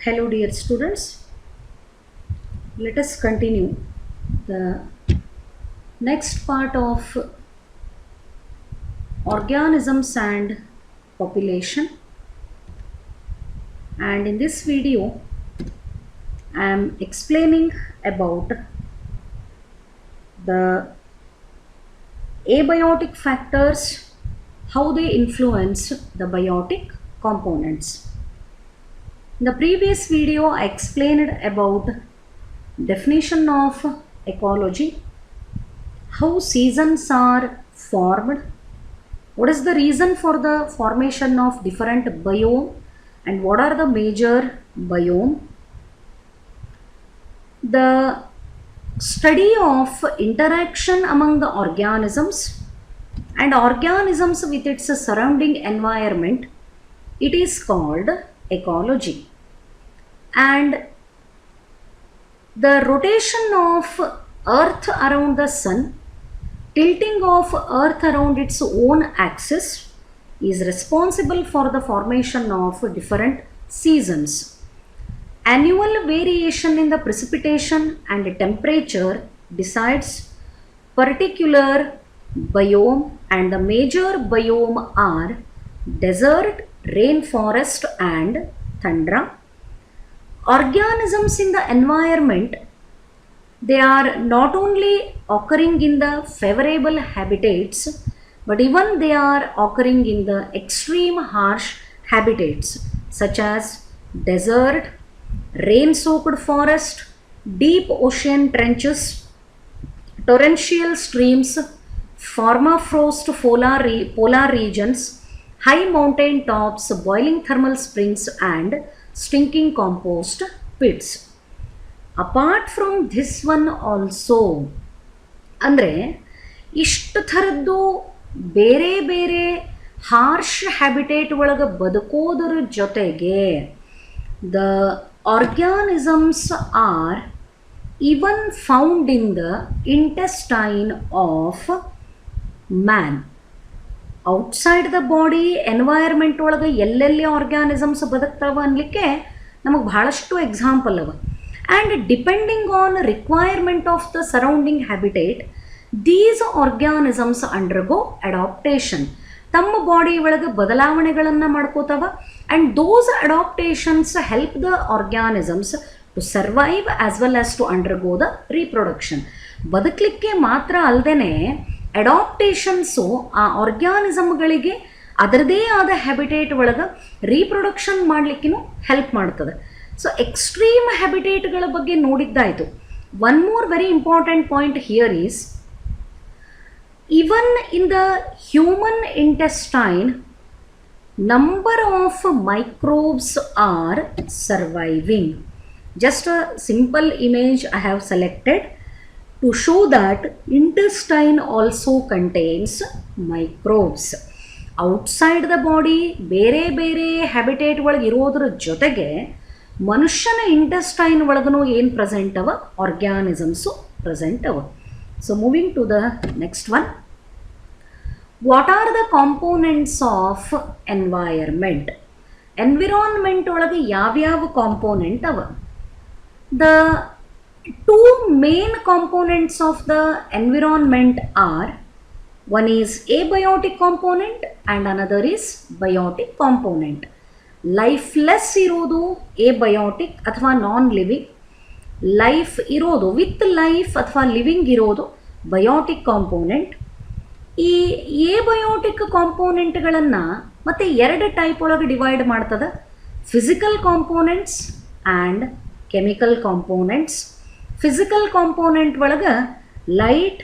Hello dear students, let us continue the next part of organisms and population, and in this video I am explaining about the abiotic factors, how they influence the biotic components. In the previous video I explained about definition of ecology, how seasons are formed, what is the reason for the formation of different biome and what are the major biome. The study of interaction among the organisms and organisms with its surrounding environment, it is called ecology. And the rotation of earth around the sun, tilting of earth around its own axis, is responsible for the formation of different seasons. Annual variation in the precipitation and temperature decides particular biome, and the major biome are desert, rainforest and tundra. Organisms in the environment, they are not only occurring in the favorable habitats, but even they are occurring in the extreme harsh habitats such as desert, rain-soaked forest, deep ocean trenches, torrential streams, permafrost polar regions, high mountain tops, boiling thermal springs and stinking compost pits. Apart from this one also, ಅಂದರೆ ಇಷ್ಟು ಥರದ್ದು ಬೇರೆ ಬೇರೆ harsh habitat ಒಳಗೆ ಬದುಕೋದ್ರ ಜೊತೆಗೆ the organisms are even found in the intestine of man. Outside the body environment ಒಳಗೆ ಎಲ್ಲೆಲ್ಲಿ ಆರ್ಗ್ಯಾನಿಸಮ್ಸ್ ಬದುಕ್ತಾವ ಅನ್ಲಿಕ್ಕೆ ನಮಗೆ ಬಹಳಷ್ಟು ಎಕ್ಸಾಂಪಲ್ ಅವ. And depending on requirement of the surrounding habitat, these organisms undergo adaptation. ತಮ್ಮ ಬಾಡಿ ಒಳಗೆ ಬದಲಾವಣೆಗಳನ್ನು ಮಾಡ್ಕೋತಾವ. And those adaptations help the organisms to survive as well as to undergo the reproduction. ಬದುಕಲಿಕ್ಕೆ ಮಾತ್ರ ಅಲ್ಲದೆ ಅಡಾಪ್ಟೇಷನ್ಸು ಆ ಆರ್ಗ್ಯಾನಿಸಮ್ಗಳಿಗೆ ಅದರದೇ ಆದ ಹ್ಯಾಬಿಟೇಟ್ ಒಳಗೆ ರೀಪ್ರೊಡಕ್ಷನ್ ಮಾಡಲಿಕ್ಕೂ ಹೆಲ್ಪ್ ಮಾಡ್ತದೆ. ಸೊ ಎಕ್ಸ್ಟ್ರೀಮ್ ಹ್ಯಾಬಿಟೇಟ್ಗಳ ಬಗ್ಗೆ ನೋಡಿದ್ದಾಯಿತು. One more very important point here is, even in the human intestine, number of microbes are surviving. Just a simple image I have selected to show that intestine also contains microbes. Outside the body ಬೇರೆ ಬೇರೆ habitat ಒಳಗೆ ಇರೋದ್ರ ಜೊತೆಗೆ ಮನುಷ್ಯನ intestine ಒಳಗೂ ಏನು present ಅವ, organisms present ಅವ. So moving to the next one, what are the components of environment? Environment ಒಳಗೆ ಯಾವ್ಯಾವ ಕಾಂಪೋನೆಂಟ್ ಅವ? The two main components of the environment are, one is abiotic component and another is biotic component. Lifeless ಇರೋದು abiotic ಅಥವಾ non living, life ಇರೋದು with life ಅಥವಾ living ಇರೋದು biotic component. ಈ abiotic ಕಾಂಪೋನೆಂಟ್ಗಳನ್ನು ಮತ್ತೆ ಎರಡು ಟೈಪ್ ಒಳಗೆ ಡಿವೈಡ್ ಮಾಡ್ತದೆ, physical components and chemical components. Physical component ಒಳಗೆ light,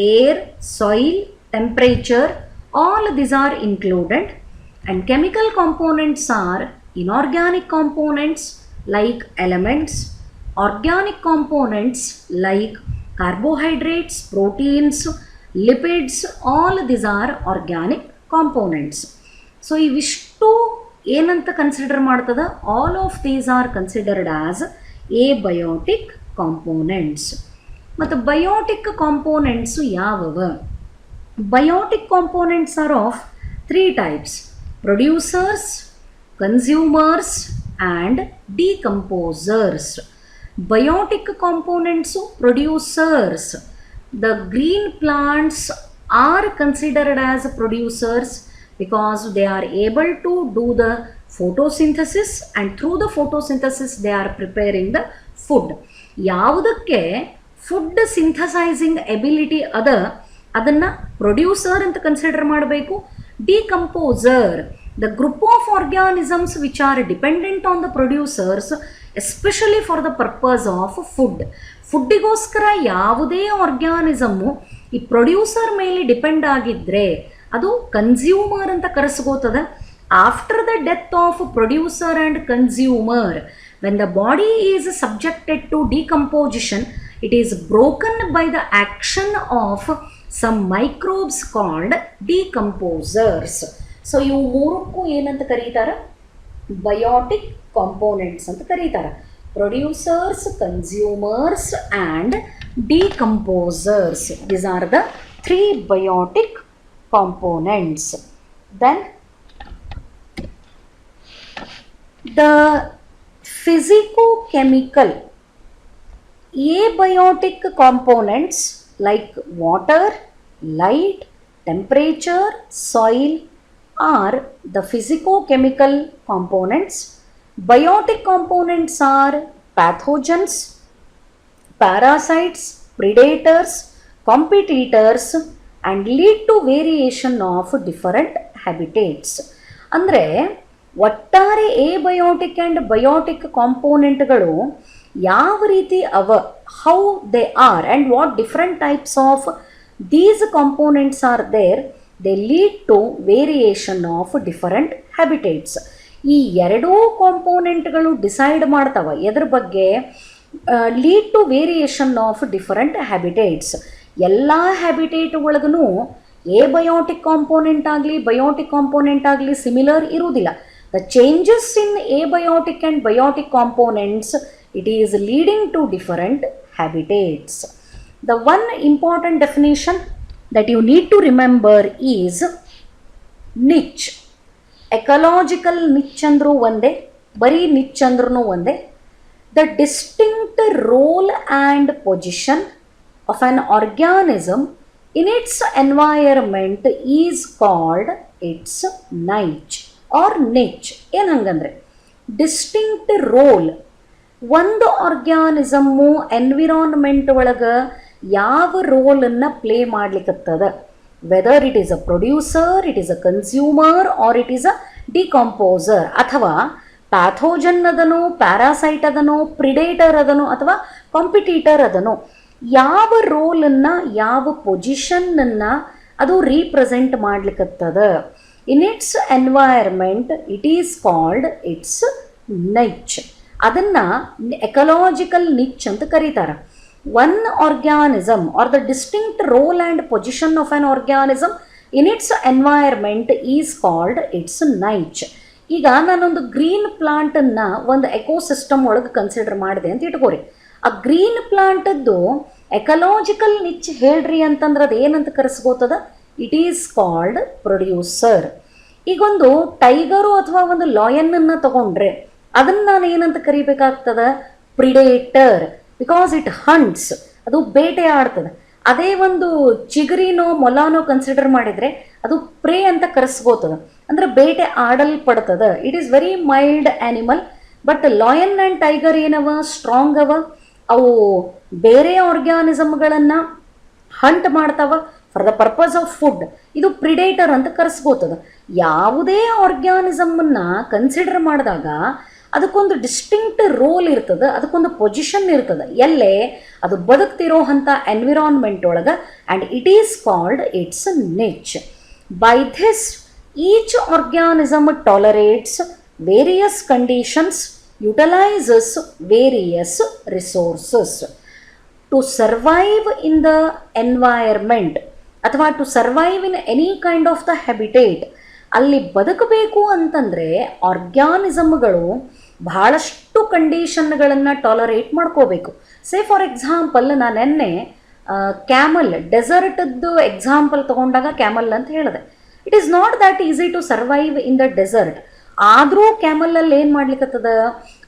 air, soil, temperature, all this are included. And chemical components are inorganic components like elements, organic components like carbohydrates, proteins, lipids, all these are organic components. So ಇವಿಷ್ಟು ಏನಂತ consider ಮಾಡ್ತದ, all of these are considered as abiotic components. ಮತ್ತು biotic components ಯಾವುವ? Biotic components are of 3 types: producers, consumers and decomposers. Biotic components producers. The green plants are considered as producers because they are able to do the photosynthesis, and through the photosynthesis they are preparing the food. ಯಾವುದಕ್ಕೆ food synthesising ability ಅದ ಅದನ್ನು producer ಅಂತ consider ಮಾಡಬೇಕು. Decomposer, the group of organisms which are dependent on the producers especially for the purpose of food. ಫುಡ್ಡಿಗೋಸ್ಕರ ಯಾವುದೇ organism ಈ producer ಮೇಲೆ depend ಆಗಿದ್ದರೆ ಅದು ಕನ್ಸ್ಯೂಮರ್ ಅಂತ ಕರೆಸ್ಕೋತದ. After the death of producer and consumer, when the body is subjected to decomposition, it is broken by the action of some microbes called decomposers. So ಇವು ಮೂರಕ್ಕೂ ಏನಂತ ಕರೀತಾರೆ? ಬಯೋಟಿಕ್ ಕಾಂಪೋನೆಂಟ್ಸ್ ಅಂತ ಕರೀತಾರೆ. Producers, consumers and decomposers. These are the three biotic components. Then the physicochemical abiotic components like water, light, temperature, soil are the physicochemical components. Biotic components are pathogens, parasites, predators, competitors and lead to variation of different habitats. ಅಂದರೆ ಒಟ್ಟಾರೆ ಎಬಯೋಟಿಕ್ and biotic ಕಾಂಪೋನೆಂಟ್ಗಳು ಯಾವ ರೀತಿ ಅವ, how they are and what different types of these components are there, they lead to variation of different habitats. ಈ ಎರಡೂ ಕಾಂಪೋನೆಂಟ್ಗಳು decide ಮಾಡ್ತಾವ ಎದ್ರ ಬಗ್ಗೆ? Lead to variation of different habitats. ಎಲ್ಲ ಹ್ಯಾಬಿಟೇಟ್ ಒಳಗೂ ಎಬಯೋಟಿಕ್ ಕಾಂಪೋನೆಂಟ್ ಆಗಲಿ ಬಯೋಟಿಕ್ ಕಾಂಪೋನೆಂಟ್ ಆಗಲಿ ಸಿಮಿಲರ್ ಇರುವುದಿಲ್ಲ. The changes in abiotic and biotic components, it is leading to different habitats. The one important definition that you need to remember is niche. Ecological niche andru onde, bari niche andru onde. The distinct role and position of an organism in its environment is called its niche or niche. ಏನು ಹಂಗಂದ್ರೆ distinct roll, ಒಂದು ಆರ್ಗ್ಯಾನಿಸಮ್ಮು environment ಒಳಗೆ ಯಾವ ರೋಲನ್ನು play ಮಾಡ್ಲಿಕ್ಕತ್ತದ, whether it is a producer, it is a consumer or it is a decomposer, ಅಥವಾ pathogen ಅದನೋ, parasite ಅದನೋ, ಪ್ರಿಡೇಟರ್ ಅದನೋ ಅಥವಾ ಕಾಂಪಿಟೀಟರ್ ಅದನೋ, ಯಾವ ರೋಲನ್ನು ಯಾವ ಪೊಸಿಷನ್ನನ್ನು ಅದು ರೀಪ್ರೆಸೆಂಟ್ ಮಾಡ್ಲಿಕ್ಕತ್ತದ in its environment, it is called its niche. ಅದನ್ನು ಎಕಲಾಜಿಕಲ್ ನಿಚ್ ಅಂತ ಕರೀತಾರೆ. One organism or the distinct role and position of an organism in its environment is called its niche. ಈಗ ನಾನೊಂದು ಗ್ರೀನ್ ಪ್ಲಾಂಟನ್ನು ಒಂದು ಎಕೋಸಿಸ್ಟಮ್ ಒಳಗೆ consider ಮಾಡಿದೆ ಅಂತ ಇಟ್ಕೋರಿ. ಆ ಗ್ರೀನ್ ಪ್ಲಾಂಟದ್ದು ಎಕಲಾಜಿಕಲ್ ನಿಚ್ ಹೇಳ್ರಿ ಅಂತಂದ್ರೆ ಅದು ಏನಂತ ಕರೆಸ್ಕೋತದ? It is called producer. ಈಗೊಂದು ಟೈಗರು ಅಥವಾ ಒಂದು ಲಾಯನ್ನನ್ನು ತಗೊಂಡ್ರೆ ಅದನ್ನು ನಾನು ಏನಂತ ಕರಿಬೇಕಾಗ್ತದ? ಪ್ರಿಡೇಟರ್, ಬಿಕಾಸ್ ಇಟ್ ಹಂಟ್ಸ್, ಅದು ಬೇಟೆ ಆಡ್ತದೆ. ಅದೇ ಒಂದು ಚಿಗರಿನೋ ಮೊಲಾನೋ ಕನ್ಸಿಡರ್ ಮಾಡಿದರೆ ಅದು ಪ್ರೇ ಅಂತ ಕರೆಸ್ಕೋತದ, ಅಂದರೆ ಬೇಟೆ ಆಡಲ್ಪಡ್ತದ. It is very mild animal. But lion and tiger ಏನವ? ಸ್ಟ್ರಾಂಗ್ ಅವ. ಅವು ಬೇರೆ ಆರ್ಗ್ಯಾನಿಸಮ್ಗಳನ್ನು ಹಂಟ್ ಮಾಡ್ತಾವ for the purpose of food. ಇದು ಪ್ರಿಡೇಟರ್ ಅಂತ ಕರೆಸ್ಕೋತದ. ಯಾವುದೇ ಆರ್ಗ್ಯಾನಿಸಮನ್ನು ಕನ್ಸಿಡರ್ ಮಾಡಿದಾಗ ಅದಕ್ಕೊಂದು ಡಿಸ್ಟಿಂಕ್ಟ್ ರೋಲ್ ಇರ್ತದೆ, ಅದಕ್ಕೊಂದು ಪೊಸಿಷನ್ ಇರ್ತದೆ, ಎಲ್ಲೇ ಅದು ಬದುಕ್ತಿರೋ ಅಂಥ ಎನ್ವಿರಾನ್ಮೆಂಟ್ ಒಳಗೆ, and it is called its niche. By this each organism tolerates various conditions, utilises various resources to survive in the environment ಅಥವಾ to survive in any kind of the habitat. ಅಲ್ಲಿ ಬದುಕಬೇಕು ಅಂತಂದರೆ ಆರ್ಗ್ಯಾನಿಸಮ್ಗಳು ಬಹಳಷ್ಟು ಕಂಡೀಷನ್ಗಳನ್ನು ಟಾಲರೇಟ್ ಮಾಡ್ಕೋಬೇಕು. Say for example, ನಾನು ನೆನ್ನೆ camel ಡೆಸರ್ಟದ್ದು example ತೊಗೊಂಡಾಗ ಕ್ಯಾಮಲ್ ಅಂತ ಹೇಳಿದೆ. It is not that easy to survive in the desert. ಆದರೂ ಕ್ಯಾಮಲಲ್ಲಿ ಏನು ಮಾಡ್ಲಿಕ್ಕತ್ತದ,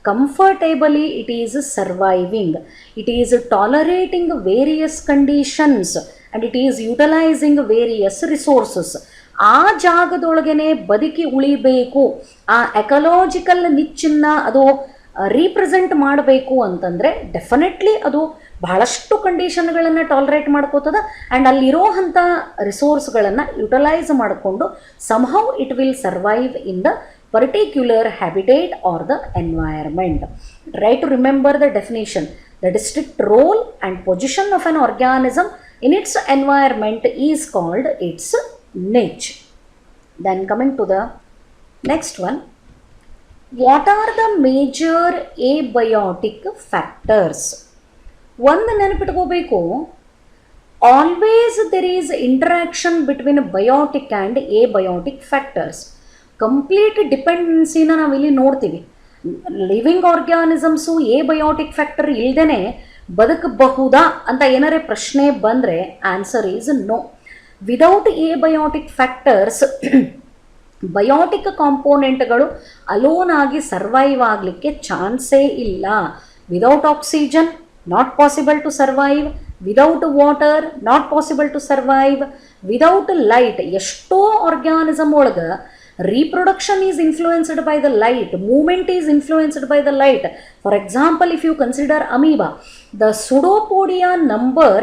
comfortably it is surviving, it is tolerating various conditions and it is utilising various resources. ಆ ಜಾಗದೊಳಗನೆ ಬದುಕಿ ಉಳಿಬೇಕು, ಆ ಎಕಲಾಜಿಕಲ್ ನಿಚ್ಚನ್ನು ಅದು ರೀಪ್ರೆಸೆಂಟ್ ಮಾಡಬೇಕು ಅಂತಂದರೆ ಡೆಫಿನೆಟ್ಲಿ ಅದು ಬಹಳಷ್ಟು ಕಂಡೀಷನ್ಗಳನ್ನು ಟಾಲರೇಟ್ ಮಾಡ್ಕೋತದ ಆ್ಯಂಡ್ ಅಲ್ಲಿರೋ ಅಂಥ ರಿಸೋರ್ಸ್ಗಳನ್ನು ಯುಟಿಲೈಸ್ ಮಾಡಿಕೊಂಡು somehow it will survive in the particular habitat or the environment. Try to remember the definition. The distinct role and position of an organism in its environment is called its niche. Then coming to the next one, what are the major abiotic factors? ಒಂದು ನೆನಪಿಟ್ಕೋಬೇಕು, always there is interaction between biotic and abiotic factors. Complete ಡಿಪೆಂಡೆನ್ಸಿನ ನಾವಿಲ್ಲಿ ನೋಡ್ತೀವಿ. Living organisms biotic factor ಇಲ್ಲದೇ ಬದುಕಬಹುದಾ ಅಂತ ಏನಾರೇ ಪ್ರಶ್ನೆ ಬಂದರೆ answer is no. Without biotic factors biotic ಕಾಂಪೋನೆಂಟ್ಗಳು ಅಲೋನ್ ಆಗಿ ಸರ್ವೈವ್ ಆಗಲಿಕ್ಕೆ ಚಾನ್ಸೇ ಇಲ್ಲ. Without oxygen not possible to survive, without water not possible to survive, without light ಎಷ್ಟೋ ಆರ್ಗ್ಯಾನಿಸಮ್ ಒಳಗೆ reproduction is influenced by the light, movement is influenced by the light. For example, if you consider amoeba, the pseudopodia number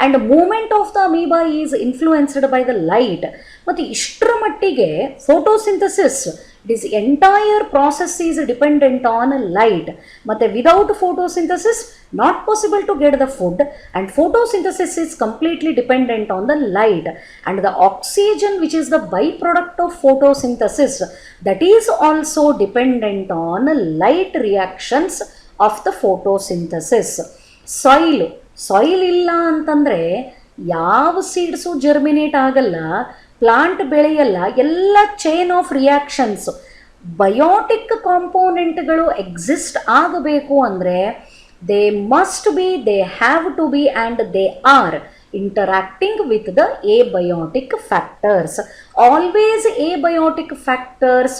and movement of the amoeba is influenced by the light. But ishtra mattige photosynthesis, this entire process is dependent on light. But without photosynthesis not possible to get the food, and photosynthesis is completely dependent on the light, and the oxygen which is the byproduct of photosynthesis, that is also dependent on light reactions of the photosynthesis. soil illa antandre ಯಾವ seeds germinate ಆಗಲ್ಲ, plant ಬೆಳೆಯಲ್ಲ, ಎಲ್ಲ chain of reactions. Biotic ಕಾಂಪೋನೆಂಟ್ಗಳು exist ಆಗಬೇಕು ಅಂದರೆ they must be, they have to be, and they are interacting with the abiotic factors. Always abiotic factors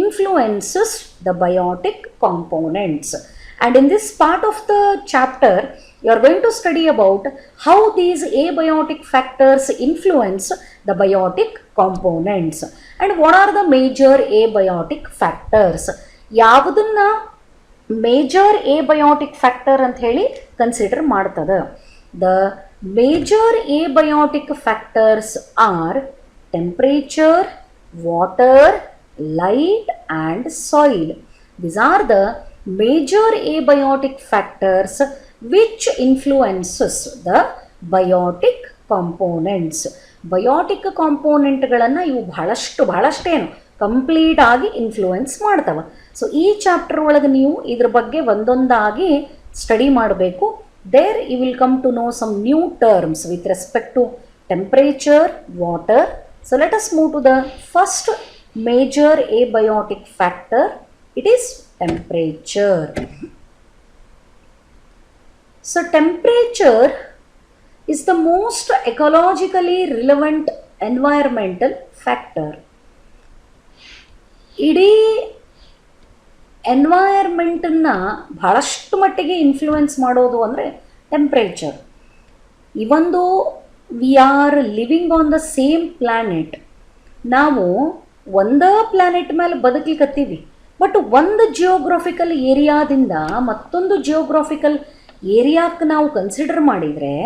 influences the biotic components. And in this part of the chapter, you are going to study about how these abiotic factors influence the biotic components. And what are the major abiotic factors? ಯಾವುದನ್ನ major abiotic factor ಅಂತ ಹೇಳಿ consider ಮಾಡ್ತದೆ. The major abiotic factors are temperature, water, light and soil. These are the major abiotic factors which influences the biotic components. Biotic ಕಾಂಪೋನೆಂಟ್ಗಳನ್ನು ಇವು ಬಹಳಷ್ಟೇನು complete ಆಗಿ influence ಮಾಡ್ತವೆ. So ಈ ಚಾಪ್ಟರ್ ಒಳಗೆ ನೀವು ಇದ್ರ ಬಗ್ಗೆ ಒಂದೊಂದಾಗಿ ಸ್ಟಡಿ ಮಾಡಬೇಕು. There you will come to know some new terms with respect to temperature, water. So let us move to the first major abiotic factor. It is temperature. So temperature is the most ecologically relevant environmental factor. ಇಡೀ ಎನ್ವೈರ್ಮೆಂಟನ್ನು ಬಹಳಷ್ಟು ಮಟ್ಟಿಗೆ influence ಮಾಡೋದು ಅಂದರೆ temperature. ಇವನ್ ದೋ we are living on the same planet, ನಾವು ಒಂದೇ planet ಮೇಲೆ ಬದುಕಲಿಕ್ಕತ್ತೀವಿ. But ಒಂದು ಜಿಯೋಗ್ರಫಿಕಲ್ ಏರಿಯಾದಿಂದ ಮತ್ತೊಂದು ಜಿಯೋಗ್ರಫಿಕಲ್ ಏರಿಯಾಕ್ಕೆ ನಾವು ಕನ್ಸಿಡರ್ ಮಾಡಿದರೆ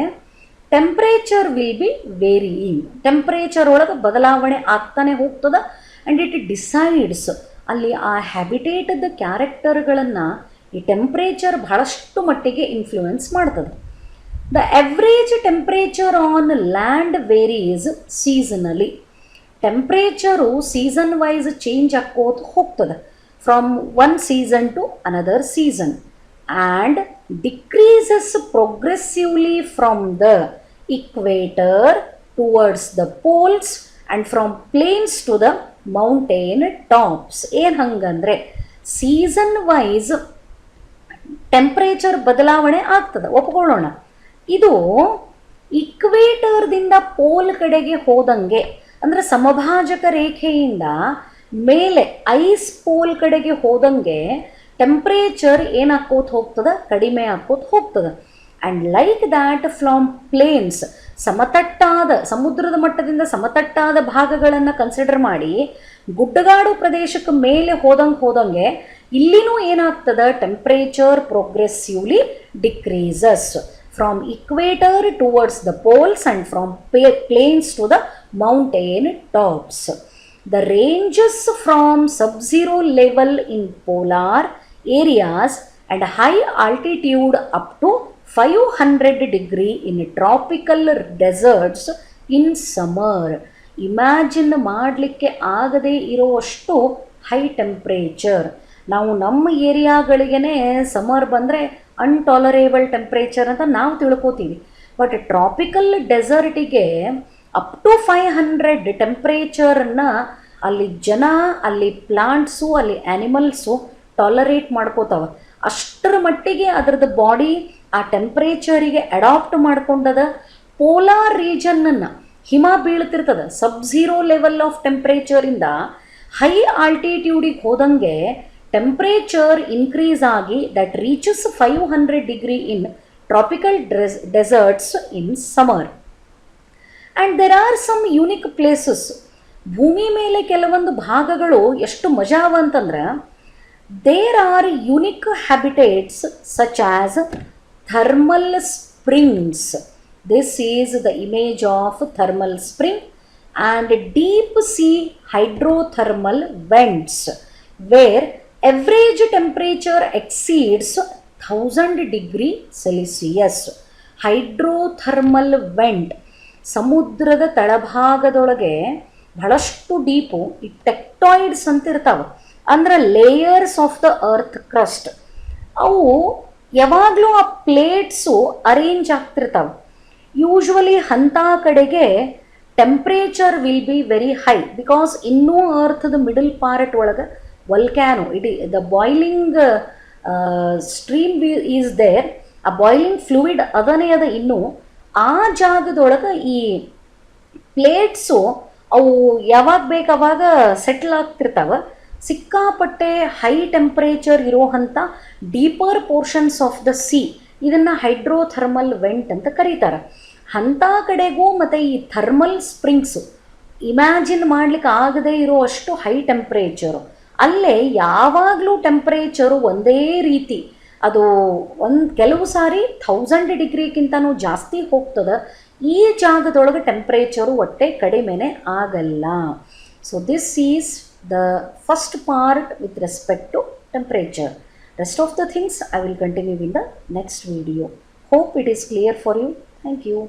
temperature will B varying. Temperature ಒಳಗೆ ಬದಲಾವಣೆ ಆಗ್ತಾನೆ ಹೋಗ್ತದೆ ಆ್ಯಂಡ್ ಇಟ್ ಡಿಸೈಡ್ಸ್ ಅಲ್ಲಿ ಆ ಹ್ಯಾಬಿಟೇಟದ ಕ್ಯಾರೆಕ್ಟರ್ಗಳನ್ನು ಈ ಟೆಂಪ್ರೇಚರ್ ಬಹಳಷ್ಟು ಮಟ್ಟಿಗೆ ಇನ್ಫ್ಲೂಯೆನ್ಸ್ ಮಾಡ್ತದೆ. The average temperature on land varies seasonally. Temperature season wise change ಆಕ್ಕೋತ ಹೋಗ್ತದೆ from one season to another season and decreases progressively from the equator towards the poles and from plains to the mountain tops. ಏನು ಹಂಗಂದರೆ season wise temperature ಬದಲಾವಣೆ ಆಗ್ತದೆ, ಒಪ್ಕೊಳ್ಳೋಣ. ಇದು ಇಕ್ವೇಟರ್ದಿಂದ pole ಕಡೆಗೆ ಹೋದಂಗೆ ಅಂದರೆ ಸಮಭಾಜಕ ರೇಖೆಯಿಂದ ಮೇಲೆ ಐಸ್ ಪೋಲ್ ಕಡೆಗೆ ಹೋದಂಗೆ ಟೆಂಪ್ರೇಚರ್ ಏನಾಕೋತ ಹೋಗ್ತದೆ, ಕಡಿಮೆ ಆಕೋತ ಹೋಗ್ತದೆ. And like that from plains, ಸಮತಟ್ಟಾದ ಸಮುದ್ರದ ಮಟ್ಟದಿಂದ ಸಮತಟ್ಟಾದ ಭಾಗಗಳನ್ನು ಕನ್ಸಿಡರ್ ಮಾಡಿ ಗುಡ್ಡಗಾಡು ಪ್ರದೇಶಕ್ಕೆ ಮೇಲೆ ಹೋದಂಗೆ ಇಲ್ಲಿನೂ ಏನಾಗ್ತದೆ, temperature progressively decreases from equator towards the poles and from plains to the mountain tops. The ranges from sub-zero level in polar areas and high altitude up to 500 degree in tropical deserts in summer. Imagine ಮಾಡಲಿಕ್ಕೆ ಆಗದೇ ಇರೋಷ್ಟು high temperature. ನಾವು ನಮ್ಮ ಏರಿಯಾಗಳಿಗೇ summer ಬಂದರೆ ಅನ್ಟಾಲರೇಬಲ್ temperature ಅಂತ ನಾವು ತಿಳ್ಕೊತೀವಿ. But tropical ಡೆಸರ್ಟಿಗೆ up to 500 ಟೆಂಪ್ರೇಚರನ್ನು ಅಲ್ಲಿ ಜನ, ಅಲ್ಲಿ ಪ್ಲಾಂಟ್ಸು, ಅಲ್ಲಿ ಆ್ಯನಿಮಲ್ಸು ಟಾಲರೇಟ್ ಮಾಡ್ಕೋತಾವೆ. ಅಷ್ಟರ ಮಟ್ಟಿಗೆ ಅದರದ್ದು ಬಾಡಿ ಆ ಟೆಂಪ್ರೇಚರಿಗೆ ಅಡಾಪ್ಟ್ ಮಾಡ್ಕೊಂಡದ. ಪೋಲಾರ್ ರೀಜನ್ನನ್ನು ಹಿಮ ಬೀಳ್ತಿರ್ತದೆ, ಸಬ್-ಝೀರೋ ಲೆವೆಲ್ ಆಫ್ ಟೆಂಪ್ರೇಚರಿಂದ ಹೈ ಆಲ್ಟಿಟ್ಯೂಡಿಗೆ ಹೋದಂಗೆ ಟೆಂಪ್ರೇಚರ್ ಇನ್ಕ್ರೀಸ್ ಆಗಿ that reaches 500 degree in tropical deserts in summer. And there are some unique places. ಭೂಮಿ ಮೇಲೆ ಕೆಲವೊಂದು ಭಾಗಗಳು ಎಷ್ಟು ಮಜಾವ ಅಂತಂದ್ರೆ, there are unique habitats such as thermal springs. This is the image of thermal spring and deep sea hydrothermal vents where average temperature exceeds 1000 degree Celsius. Hydrothermal vent ಸಮುದ್ರದ ತಳಭಾಗದೊಳಗೆ ಬಹಳಷ್ಟು ಡೀಪು ಈ ಟೆಕ್ಟಾಯ್ಡ್ಸ್ ಅಂತ ಇರ್ತಾವೆ, ಅಂದ್ರೆ layers of the earth crust. ಅವು ಯಾವಾಗಲೂ ಆ ಪ್ಲೇಟ್ಸು ಅರೇಂಜ್ ಆಗ್ತಿರ್ತಾವೆ. ಯೂಶ್ವಲಿ ಅಂಥ ಕಡೆಗೆ temperature will be very high because ಇನ್ನೂ ಅರ್ಥದ ಮಿಡಲ್ ಪಾರ್ಟ್ ಒಳಗೆ volcano the boiling stream is there. ಆ ಬಾಯ್ಲಿಂಗ್ ಫ್ಲೂಯಿಡ್ ಅದನೇ ಅದ. ಇನ್ನೂ ಆ ಜಾಗದೊಳಗೆ ಈ ಪ್ಲೇಟ್ಸು ಅವು ಯಾವಾಗ ಬೇಕಾವಾಗ ಸೆಟ್ಲ್ ಆಗ್ತಿರ್ತಾವೆ. ಸಿಕ್ಕಾಪಟ್ಟೆ ಹೈ ಟೆಂಪ್ರೇಚರ್ ಇರೋವಂಥ deeper portions of the C, ಇದನ್ನು ಹೈಡ್ರೋಥರ್ಮಲ್ ವೆಂಟ್ ಅಂತ ಕರೀತಾರೆ. ಅಂಥ ಕಡೆಗೂ ಮತ್ತು ಈ ಥರ್ಮಲ್ ಸ್ಪ್ರಿಂಗ್ಸು ಇಮ್ಯಾಜಿನ್ ಮಾಡಲಿಕ್ಕೆ ಆಗದೇ ಇರೋ ಅಷ್ಟು ಹೈ ಟೆಂಪ್ರೇಚರು. ಅಲ್ಲೇ ಯಾವಾಗಲೂ ಟೆಂಪ್ರೇಚರು ಒಂದೇ ರೀತಿ, ಅದು ಕೆಲವು ಸಾರಿ 1000 ಡಿಗ್ರಿಗಿಂತನೂ ಜಾಸ್ತಿ ಹೋಗ್ತದೆ. ಈ ಜಾಗದೊಳಗೆ ಟೆಂಪ್ರೇಚರು ಒಟ್ಟೆ ಕಡಿಮೆನೇ ಆಗಲ್ಲ. So this is the first part with respect to temperature. Rest of the things I will continue in the next video. Hope it is clear for you. Thank you.